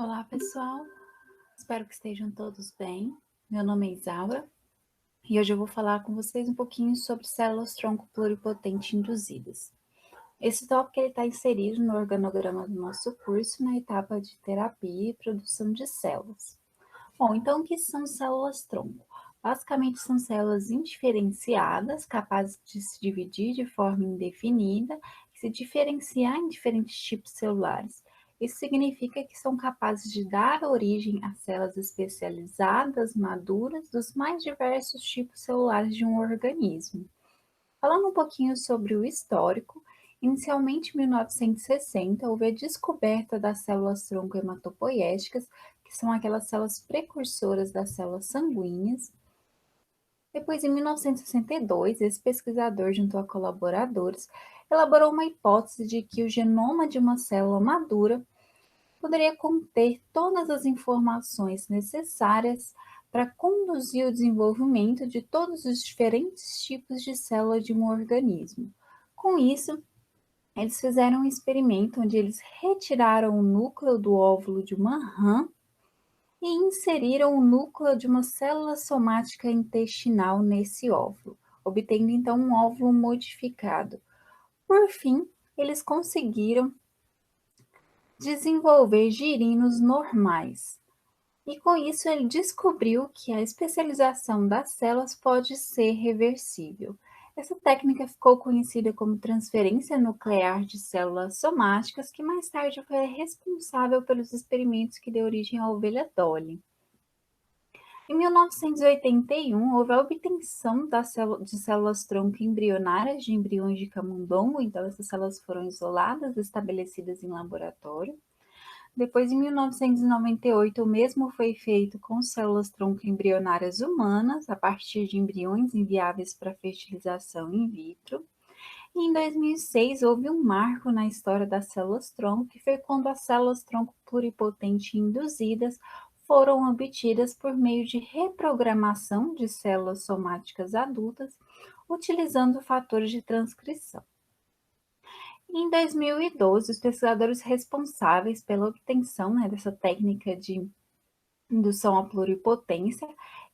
Olá, pessoal. Espero que estejam todos bem. Meu nome é Isaura e hoje eu vou falar com vocês um pouquinho sobre células-tronco pluripotente induzidas. Esse tópico está inserido no organograma do nosso curso na etapa de terapia e produção de células. Bom, então o que são células-tronco? Basicamente são células indiferenciadas, capazes de se dividir de forma indefinida e se diferenciar em diferentes tipos celulares. Isso significa que são capazes de dar origem a células especializadas, maduras, dos mais diversos tipos celulares de um organismo. Falando um pouquinho sobre o histórico, inicialmente em 1960 houve a descoberta das células-tronco hematopoéticas, que são aquelas células precursoras das células sanguíneas. Depois, em 1962, esse pesquisador, junto a colaboradores, elaborou uma hipótese de que o genoma de uma célula madura poderia conter todas as informações necessárias para conduzir o desenvolvimento de todos os diferentes tipos de célula de um organismo. Com isso, eles fizeram um experimento onde eles retiraram o núcleo do óvulo de uma rã e inseriram o núcleo de uma célula somática intestinal nesse óvulo, obtendo então um óvulo modificado. Por fim, eles conseguiram desenvolver girinos normais. E com isso ele descobriu que a especialização das células pode ser reversível. Essa técnica ficou conhecida como transferência nuclear de células somáticas, que mais tarde foi responsável pelos experimentos que deu origem à ovelha Dolly. Em 1981, houve a obtenção de células-tronco embrionárias de embriões de camundongo, então essas células foram isoladas, estabelecidas em laboratório. Depois, em 1998, o mesmo foi feito com células-tronco embrionárias humanas, a partir de embriões enviáveis para fertilização in vitro. E em 2006, houve um marco na história das células-tronco, que foi quando as células-tronco pluripotente induzidas foram obtidas por meio de reprogramação de células somáticas adultas, utilizando fatores de transcrição. Em 2012, os pesquisadores responsáveis pela obtenção dessa técnica de indução à pluripotência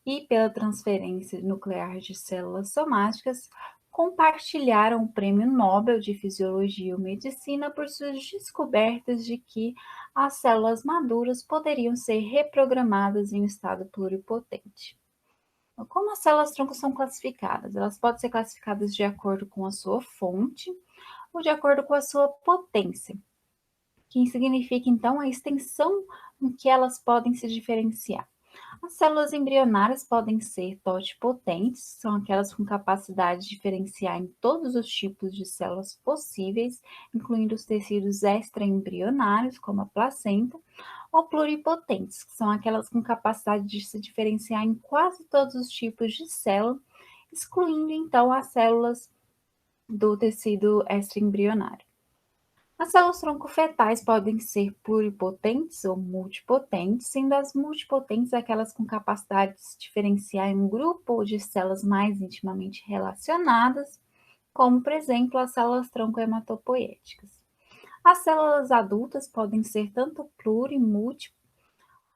e pela transferência nuclear de células somáticas compartilharam o Prêmio Nobel de Fisiologia ou Medicina por suas descobertas de que as células maduras poderiam ser reprogramadas em um estado pluripotente. Como as células-tronco são classificadas? Elas podem ser classificadas de acordo com a sua fonte ou de acordo com a sua potência, que significa então a extensão em que elas podem se diferenciar. As células embrionárias podem ser totipotentes, são aquelas com capacidade de diferenciar em todos os tipos de células possíveis, incluindo os tecidos extraembrionários, como a placenta, ou pluripotentes, que são aquelas com capacidade de se diferenciar em quase todos os tipos de célula, excluindo então as células do tecido extraembrionário. As células-tronco fetais podem ser pluripotentes ou multipotentes, sendo as multipotentes aquelas com capacidade de se diferenciar em um grupo de células mais intimamente relacionadas, como, por exemplo, as células-tronco hematopoéticas. As células adultas podem ser tanto pluri, multi,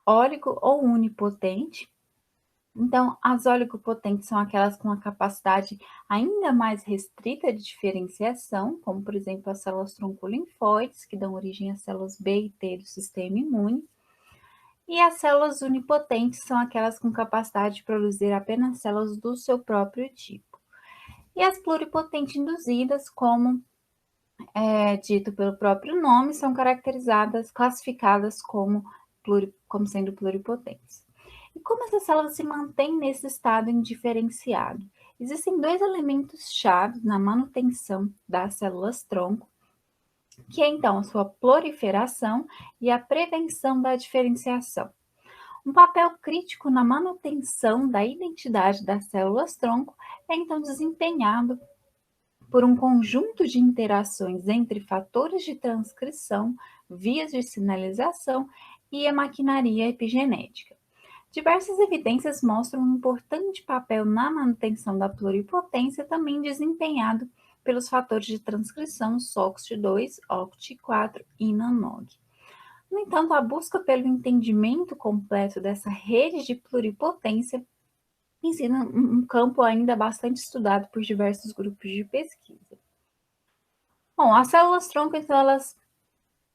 óligo ou unipotente. Então, as oligopotentes são aquelas com a capacidade ainda mais restrita de diferenciação, como, por exemplo, as células-tronco linfóides, que dão origem às células B e T do sistema imune. E as células unipotentes são aquelas com capacidade de produzir apenas células do seu próprio tipo. E as pluripotentes induzidas, como dito pelo próprio nome, são classificadas como sendo pluripotentes. E como essas células se mantêm nesse estado indiferenciado? Existem dois elementos-chave na manutenção das células-tronco, que é então a sua proliferação e a prevenção da diferenciação. Um papel crítico na manutenção da identidade das células-tronco é então desempenhado por um conjunto de interações entre fatores de transcrição, vias de sinalização e a maquinaria epigenética. Diversas evidências mostram um importante papel na manutenção da pluripotência, também desempenhado pelos fatores de transcrição SOXT2, OCT4 e NANOG. No entanto, a busca pelo entendimento completo dessa rede de pluripotência tem sido um campo ainda bastante estudado por diversos grupos de pesquisa. Bom, as células-tronco, então, elas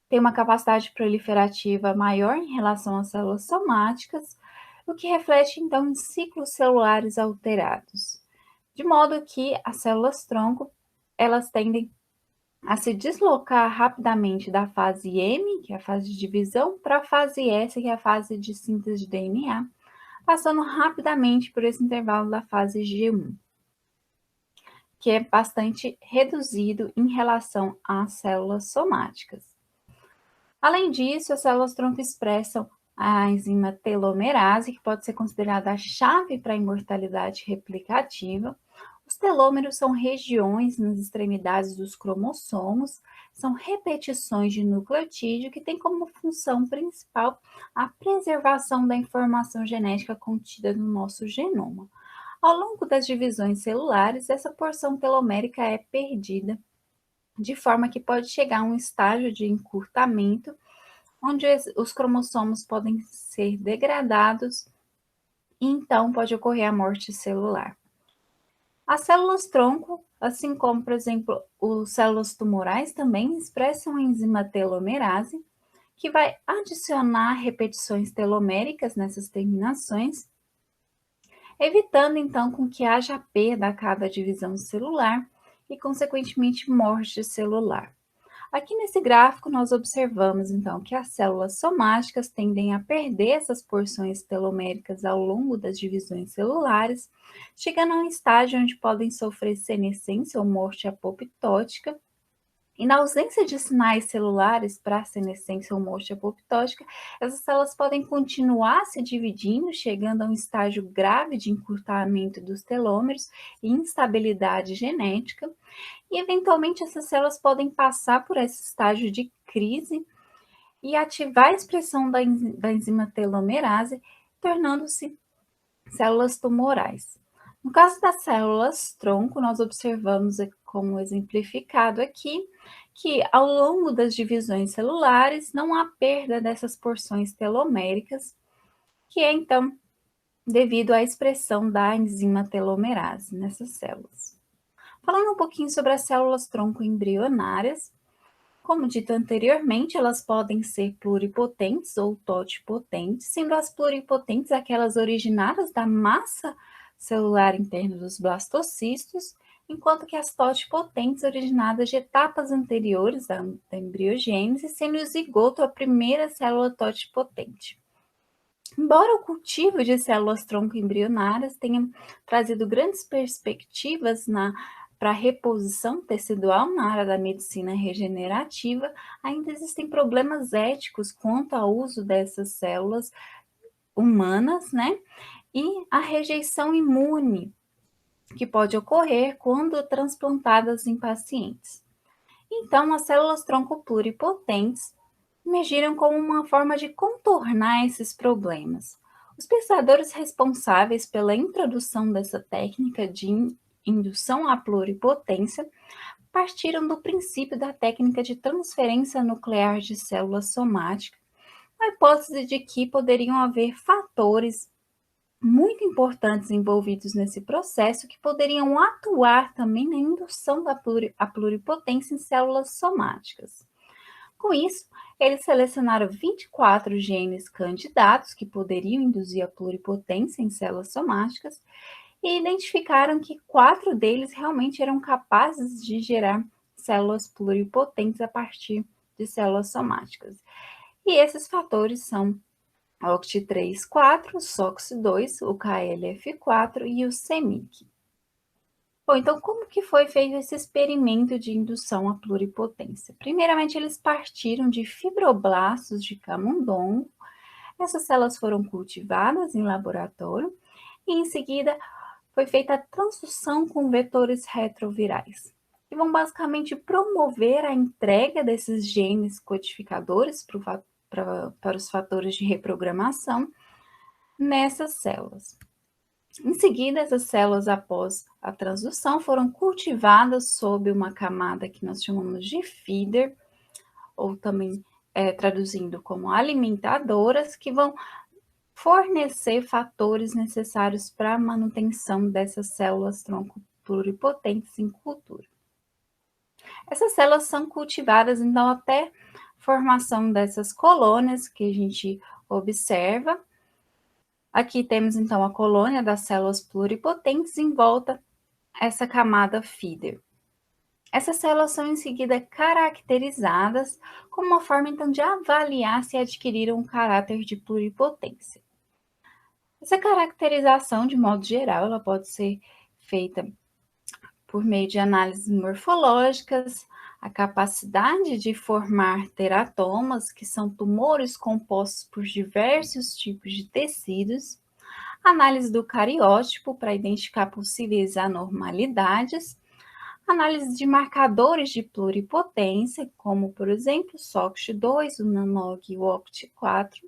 têm uma capacidade proliferativa maior em relação às células somáticas, o que reflete, então, em ciclos celulares alterados. De modo que as células-tronco, elas tendem a se deslocar rapidamente da fase M, que é a fase de divisão, para a fase S, que é a fase de síntese de DNA, passando rapidamente por esse intervalo da fase G1, que é bastante reduzido em relação às células somáticas. Além disso, as células-tronco expressam a enzima telomerase, que pode ser considerada a chave para a imortalidade replicativa. Os telômeros são regiões nas extremidades dos cromossomos, são repetições de nucleotídeo que têm como função principal a preservação da informação genética contida no nosso genoma. Ao longo das divisões celulares, essa porção telomérica é perdida, de forma que pode chegar a um estágio de encurtamento, onde os cromossomos podem ser degradados e então pode ocorrer a morte celular. As células-tronco, assim como, por exemplo, as células tumorais, também expressam a enzima telomerase, que vai adicionar repetições teloméricas nessas terminações, evitando então com que haja perda a cada divisão celular e, consequentemente, morte celular. Aqui nesse gráfico, nós observamos, então, que as células somáticas tendem a perder essas porções teloméricas ao longo das divisões celulares, chegando a um estágio onde podem sofrer senescência ou morte apoptótica. E na ausência de sinais celulares para a senescência ou morte apoptótica, essas células podem continuar se dividindo, chegando a um estágio grave de encurtamento dos telômeros e instabilidade genética. E, eventualmente, essas células podem passar por esse estágio de crise e ativar a expressão da enzima telomerase, tornando-se células tumorais. No caso das células-tronco, nós observamos, como exemplificado aqui, que ao longo das divisões celulares não há perda dessas porções teloméricas, que é então devido à expressão da enzima telomerase nessas células. Falando um pouquinho sobre as células-tronco embrionárias, como dito anteriormente, elas podem ser pluripotentes ou totipotentes, sendo as pluripotentes aquelas originadas da massa celular interna dos blastocistos, enquanto que as totipotentes originadas de etapas anteriores da embriogênese, sendo o zigoto a primeira célula totipotente. Embora o cultivo de células-tronco embrionárias tenha trazido grandes perspectivas para a reposição tecidual na área da medicina regenerativa, ainda existem problemas éticos quanto ao uso dessas células humanas, né? E a rejeição imune que pode ocorrer quando transplantadas em pacientes. Então, as células-tronco pluripotentes emergiram como uma forma de contornar esses problemas. Os pensadores responsáveis pela introdução dessa técnica de indução à pluripotência partiram do princípio da técnica de transferência nuclear de células somáticas, a hipótese de que poderiam haver fatores muito importantes envolvidos nesse processo que poderiam atuar também na indução da pluripotência em células somáticas. Com isso, eles selecionaram 24 genes candidatos que poderiam induzir a pluripotência em células somáticas e identificaram que 4 deles realmente eram capazes de gerar células pluripotentes a partir de células somáticas. E esses fatores são o OCT3-4, o SOX2, o KLF4 e o CEMIC. Bom, então como que foi feito esse experimento de indução à pluripotência? Primeiramente, eles partiram de fibroblastos de camundongo. Essas células foram cultivadas em laboratório e, em seguida, foi feita a transdução com vetores retrovirais, que vão basicamente promover a entrega desses genes codificadores para os fatores de reprogramação nessas células. Em seguida, essas células, após a transdução, foram cultivadas sob uma camada que nós chamamos de feeder, ou também traduzindo como alimentadoras, que vão fornecer fatores necessários para a manutenção dessas células tronco pluripotentes em cultura. Essas células são cultivadas, então, até formação dessas colônias que a gente observa. Aqui temos, então, a colônia das células pluripotentes em volta a essa camada feeder. Essas células são em seguida caracterizadas como uma forma, então, de avaliar se adquiriram um caráter de pluripotência. Essa caracterização, de modo geral, ela pode ser feita por meio de análises morfológicas, a capacidade de formar teratomas, que são tumores compostos por diversos tipos de tecidos, análise do cariótipo para identificar possíveis anormalidades, análise de marcadores de pluripotência, como, por exemplo, o SOCT2, o NANOG e o OCT4,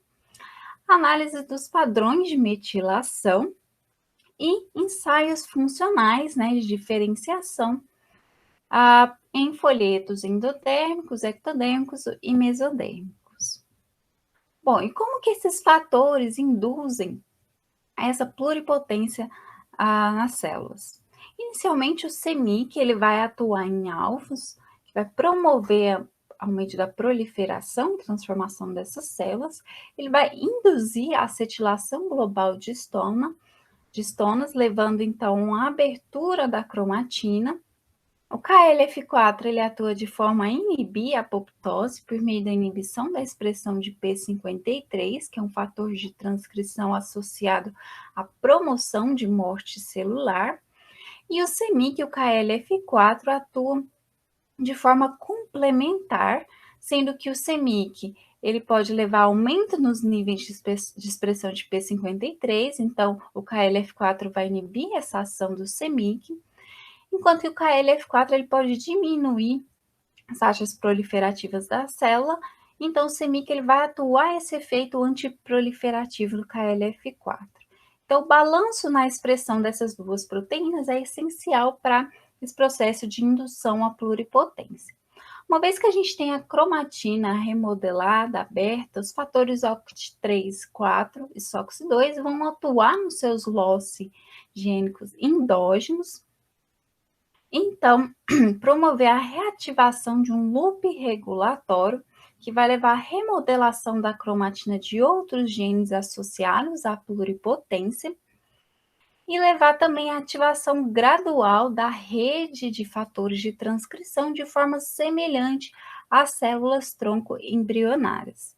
análise dos padrões de metilação e ensaios funcionais, de diferenciação em folhetos endodérmicos, ectodérmicos e mesodérmicos. Bom, e como que esses fatores induzem essa pluripotência nas células? Inicialmente, o CEMIC ele vai atuar em alvos, que vai promover aumento da proliferação e transformação dessas células, ele vai induzir a acetilação global de estonas, levando então à abertura da cromatina. O KLF4 ele atua de forma a inibir a apoptose por meio da inibição da expressão de P53, que é um fator de transcrição associado à promoção de morte celular. E o CEMIC e o KLF4 atuam de forma complementar, sendo que o CEMIC ele pode levar a aumento nos níveis de expressão de P53, então o KLF4 vai inibir essa ação do CEMIC, enquanto que o KLF4 ele pode diminuir as taxas proliferativas da célula, então o CEMIC ele vai atuar esse efeito antiproliferativo do KLF4. Então, o balanço na expressão dessas duas proteínas é essencial para esse processo de indução à pluripotência. Uma vez que a gente tem a cromatina remodelada, aberta, os fatores OCT3, 4 e SOX2 vão atuar nos seus loci gênicos endógenos, então, promover a reativação de um loop regulatório que vai levar à remodelação da cromatina de outros genes associados à pluripotência e levar também à ativação gradual da rede de fatores de transcrição de forma semelhante às células tronco embrionárias.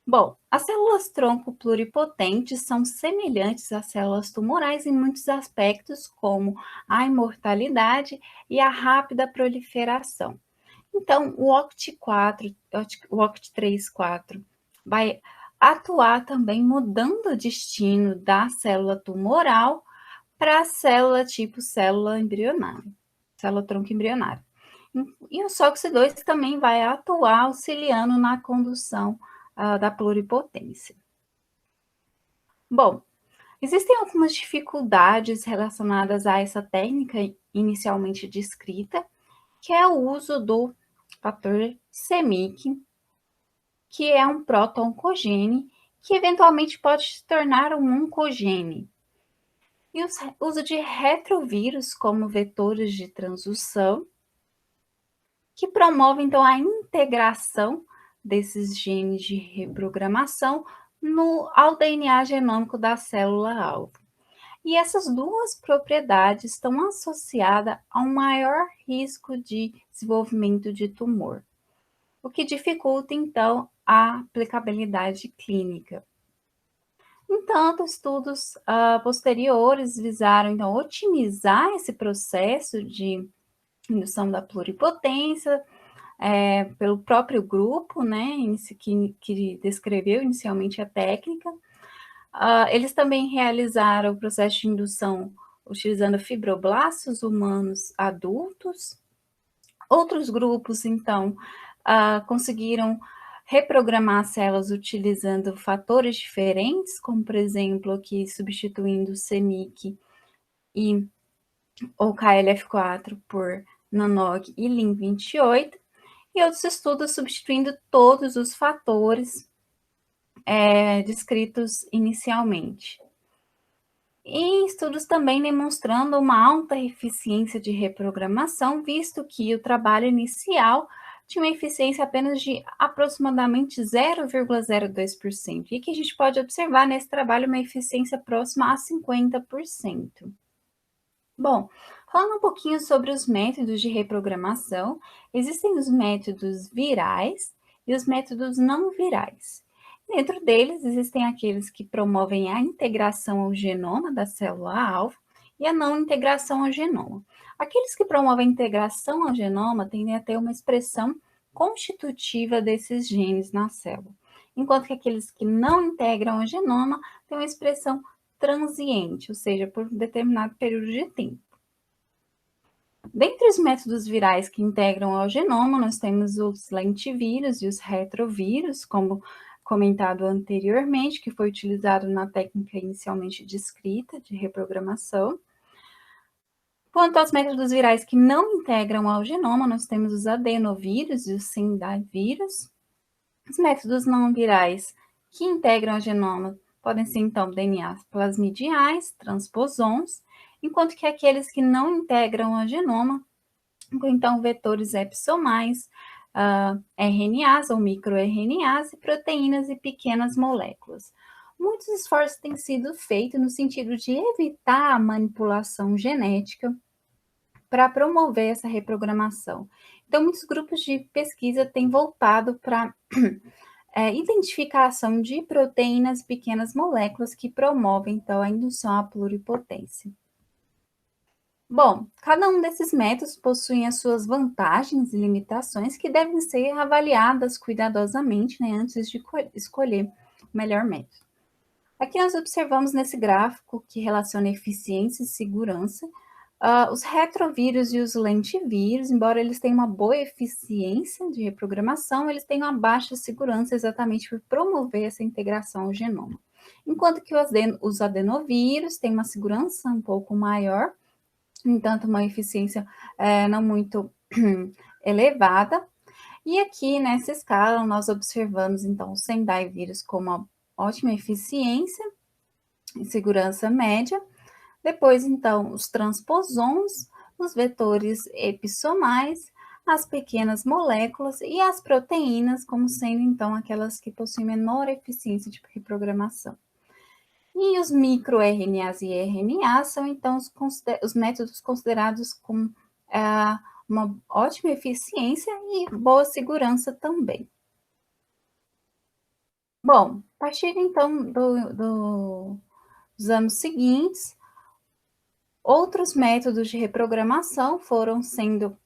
Bom, as células tronco pluripotentes são semelhantes às células tumorais em muitos aspectos, como a imortalidade e a rápida proliferação. Então, o OCT3/4 vai atuar também mudando o destino da célula tumoral para a célula tipo célula embrionária, célula tronco embrionária. E o SOX2 também vai atuar auxiliando na condução da pluripotência. Bom, existem algumas dificuldades relacionadas a essa técnica inicialmente descrita, que é o uso do fator CEMIC, que é um proto-oncogene, que eventualmente pode se tornar um oncogene. E o uso de retrovírus como vetores de transdução, que promove, então, a integração desses genes de reprogramação ao DNA genômico da célula-alvo. E essas duas propriedades estão associadas a um maior risco de desenvolvimento de tumor, o que dificulta, então, a aplicabilidade clínica. Entanto, estudos posteriores visaram, então, otimizar esse processo de indução da pluripotência, pelo próprio grupo, que descreveu inicialmente a técnica. Eles também realizaram o processo de indução utilizando fibroblastos humanos adultos. Outros grupos, então, conseguiram reprogramar as células utilizando fatores diferentes, como, por exemplo, aqui substituindo o CEMIC e o KLF4 por NANOG e LIN28, e outros estudos substituindo todos os fatores descritos inicialmente. E estudos também demonstrando uma alta eficiência de reprogramação, visto que o trabalho inicial tinha uma eficiência apenas de aproximadamente 0,02%, e que a gente pode observar nesse trabalho uma eficiência próxima a 50%. Bom, falando um pouquinho sobre os métodos de reprogramação, existem os métodos virais e os métodos não virais. Dentro deles, existem aqueles que promovem a integração ao genoma da célula-alvo e a não integração ao genoma. Aqueles que promovem a integração ao genoma tendem a ter uma expressão constitutiva desses genes na célula, enquanto que aqueles que não integram ao genoma têm uma expressão transiente, ou seja, por um determinado período de tempo. Dentre os métodos virais que integram ao genoma, nós temos os lentivírus e os retrovírus, como comentado anteriormente, que foi utilizado na técnica inicialmente descrita de reprogramação. Quanto aos métodos virais que não integram ao genoma, nós temos os adenovírus e os sendavírus. Os métodos não virais que integram ao genoma podem ser, então, DNAs plasmidiais, transposons, enquanto que aqueles que não integram ao genoma, então, vetores episomais, RNAs ou microRNAs, e proteínas e pequenas moléculas. Muitos esforços têm sido feitos no sentido de evitar a manipulação genética para promover essa reprogramação. Então, muitos grupos de pesquisa têm voltado para identificação de proteínas, pequenas moléculas que promovem, então, a indução à pluripotência. Bom, cada um desses métodos possui as suas vantagens e limitações que devem ser avaliadas cuidadosamente, né, antes de escolher o melhor método. Aqui nós observamos nesse gráfico que relaciona eficiência e segurança, os retrovírus e os lentivírus, embora eles tenham uma boa eficiência de reprogramação, eles têm uma baixa segurança exatamente por promover essa integração ao genoma. Enquanto que os adenovírus têm uma segurança um pouco maior, no entanto, uma eficiência não muito elevada. E aqui, nessa escala, nós observamos, então, o Sendai vírus com uma ótima eficiência e segurança média. Depois, então, os transposons, os vetores epissomais, as pequenas moléculas e as proteínas, como sendo, então, aquelas que possuem menor eficiência de reprogramação. E os microRNAs e RNAs são, então, os métodos considerados com uma ótima eficiência e boa segurança também. Bom, a partir, então, dos anos seguintes, outros métodos de reprogramação foram sendo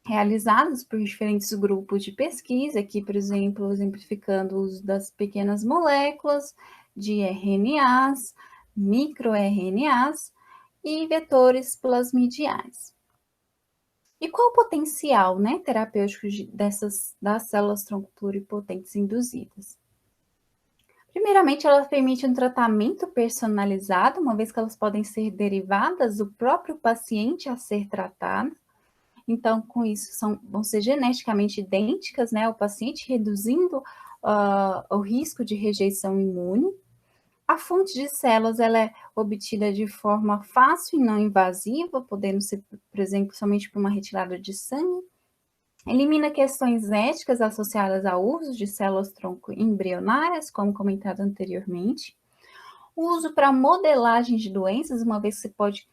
realizados por diferentes grupos de pesquisa, aqui, por exemplo, exemplificando o uso das pequenas moléculas, de RNAs, microRNAs e vetores plasmidiais. E qual o potencial, né, terapêutico das células tronco pluripotentes induzidas? Primeiramente, elas permitem um tratamento personalizado, uma vez que elas podem ser derivadas do próprio paciente a ser tratado. Então, com isso, vão ser geneticamente idênticas, né, ao paciente, reduzindo o risco de rejeição imune. A fonte de células ela é obtida de forma fácil e não invasiva, podendo ser, por exemplo, somente por uma retirada de sangue. Elimina questões éticas associadas ao uso de células-tronco embrionárias, como comentado anteriormente. O uso para modelagem de doenças, uma vez que você pode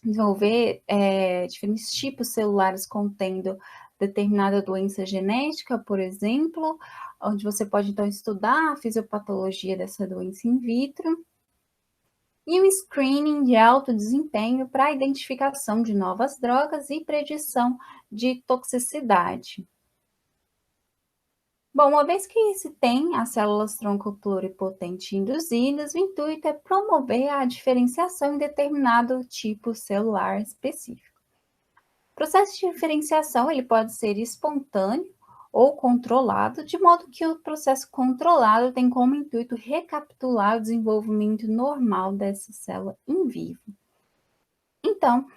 desenvolver diferentes tipos celulares contendo determinada doença genética, por exemplo, onde você pode, então, estudar a fisiopatologia dessa doença in vitro. E o screening de alto desempenho para a identificação de novas drogas e predição de toxicidade. Bom, uma vez que se tem as células tronco pluripotente induzidas, o intuito é promover a diferenciação em determinado tipo celular específico. O processo de diferenciação ele pode ser espontâneo ou controlado, de modo que o processo controlado tem como intuito recapitular o desenvolvimento normal dessa célula in vivo. Então,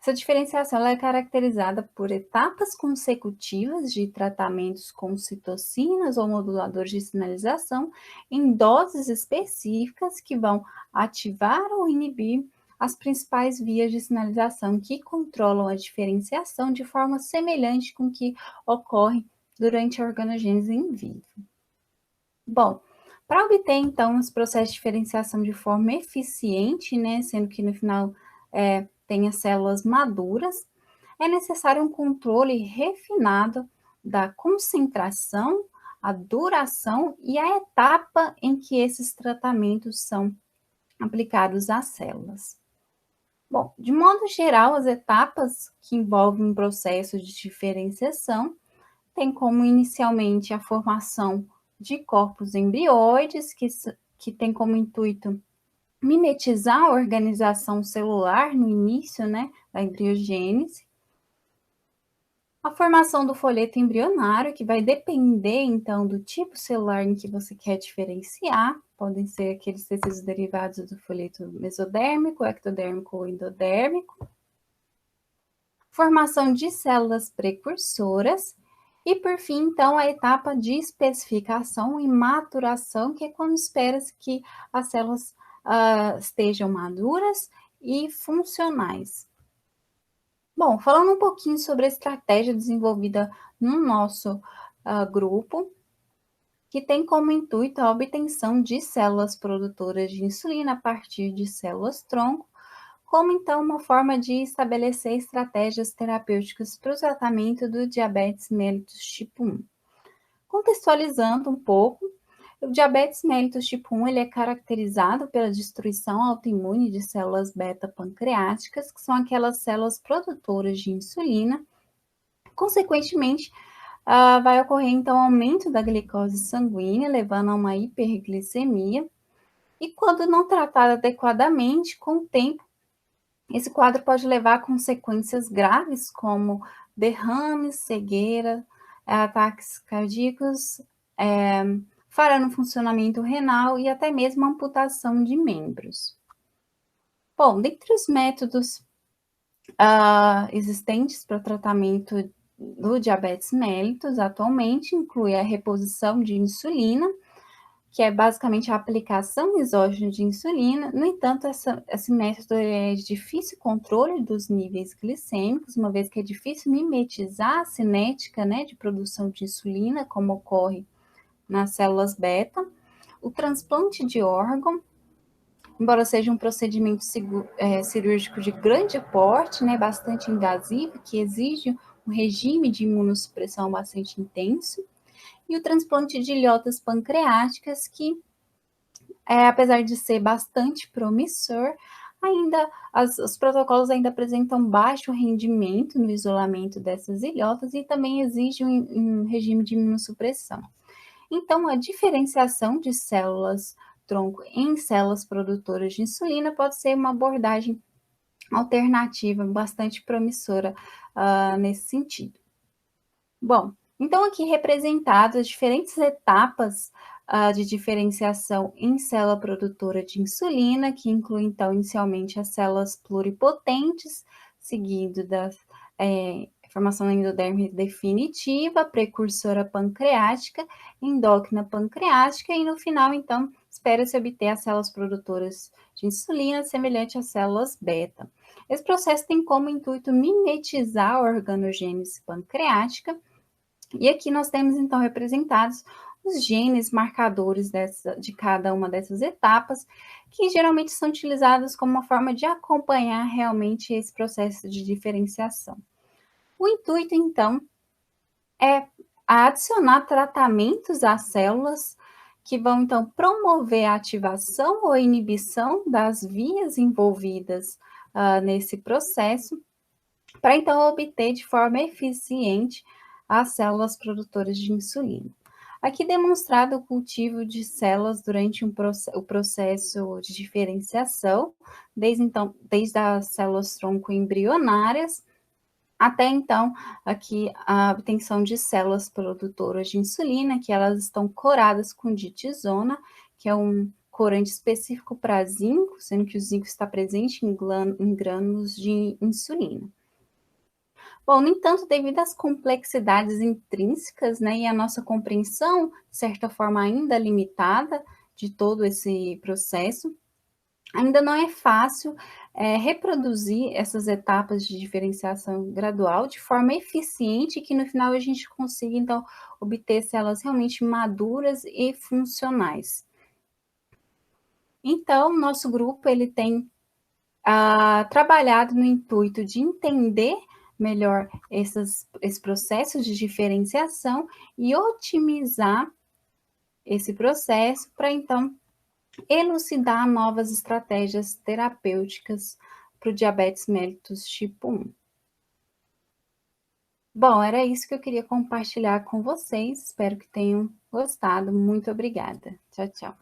Essa diferenciação ela é caracterizada por etapas consecutivas de tratamentos com citocinas ou moduladores de sinalização em doses específicas que vão ativar ou inibir as principais vias de sinalização que controlam a diferenciação de forma semelhante com o que ocorre durante a organogênese in vivo. Bom, para obter então esse processo de diferenciação de forma eficiente, né, sendo que no final tem as células maduras, é necessário um controle refinado da concentração, a duração e a etapa em que esses tratamentos são aplicados às células. Bom, de modo geral, as etapas que envolvem um processo de diferenciação têm como inicialmente a formação de corpos embrióides, que tem como intuito mimetizar a organização celular no início, né, da embriogênese. A formação do folheto embrionário, que vai depender, então, do tipo celular em que você quer diferenciar. Podem ser aqueles tecidos derivados do folheto mesodérmico, ectodérmico ou endodérmico. Formação de células precursoras. E, por fim, então, a etapa de especificação e maturação, que é quando espera-se que as células estejam maduras e funcionais. Bom, falando um pouquinho sobre a estratégia desenvolvida no nosso grupo, que tem como intuito a obtenção de células produtoras de insulina a partir de células-tronco, como então uma forma de estabelecer estratégias terapêuticas para o tratamento do diabetes mellitus tipo 1. Contextualizando um pouco, o diabetes mellitus tipo 1 ele é caracterizado pela destruição autoimune de células beta-pancreáticas, que são aquelas células produtoras de insulina. Consequentemente, vai ocorrer então aumento da glicose sanguínea, levando a uma hiperglicemia. E quando não tratada adequadamente, com o tempo, esse quadro pode levar a consequências graves como derrames, cegueira, ataques cardíacos, falha no funcionamento renal e até mesmo amputação de membros. Bom, dentre os métodos existentes para o tratamento do diabetes mellitus atualmente inclui a reposição de insulina, que é basicamente a aplicação exógena de insulina. No entanto, esse método é de difícil controle dos níveis glicêmicos, uma vez que é difícil mimetizar a cinética, né, de produção de insulina, como ocorre nas células beta. O transplante de órgão, embora seja um procedimento cirúrgico de grande porte, né, bastante invasivo, que exige um regime de imunossupressão bastante intenso, e o transplante de ilhotas pancreáticas, que, apesar de ser bastante promissor, ainda os protocolos ainda apresentam baixo rendimento no isolamento dessas ilhotas e também exige um regime de imunossupressão. Então, a diferenciação de células-tronco em células produtoras de insulina pode ser uma abordagem alternativa bastante promissora nesse sentido. Bom, então aqui representadas as diferentes etapas de diferenciação em célula produtora de insulina, que inclui então inicialmente as células pluripotentes, seguido da formação endodérmica definitiva, precursora pancreática, endócrina pancreática e no final então espera-se obter as células produtoras de insulina semelhante às células beta. Esse processo tem como intuito mimetizar a organogênese pancreática. E aqui nós temos, então, representados os genes marcadores de cada uma dessas etapas, que geralmente são utilizados como uma forma de acompanhar realmente esse processo de diferenciação. O intuito, então, é adicionar tratamentos às células que vão, então, promover a ativação ou inibição das vias envolvidas nesse processo, para, então, obter de forma eficiente as células produtoras de insulina. Aqui demonstrado o cultivo de células durante o processo de diferenciação, desde as células tronco embrionárias, até então aqui a obtenção de células produtoras de insulina, que elas estão coradas com ditisona, que é um corante específico para zinco, sendo que o zinco está presente em grânulos de insulina. Bom, no entanto, devido às complexidades intrínsecas, né, e a nossa compreensão, de certa forma, ainda limitada de todo esse processo, ainda não é fácil reproduzir essas etapas de diferenciação gradual de forma eficiente, que no final a gente consiga, então, obter células realmente maduras e funcionais. Então, nosso grupo ele tem trabalhado no intuito de entender melhor esse processo de diferenciação e otimizar esse processo para, então, elucidar novas estratégias terapêuticas para o diabetes mellitus tipo 1. Bom, era isso que eu queria compartilhar com vocês. Espero que tenham gostado. Muito obrigada. Tchau, tchau.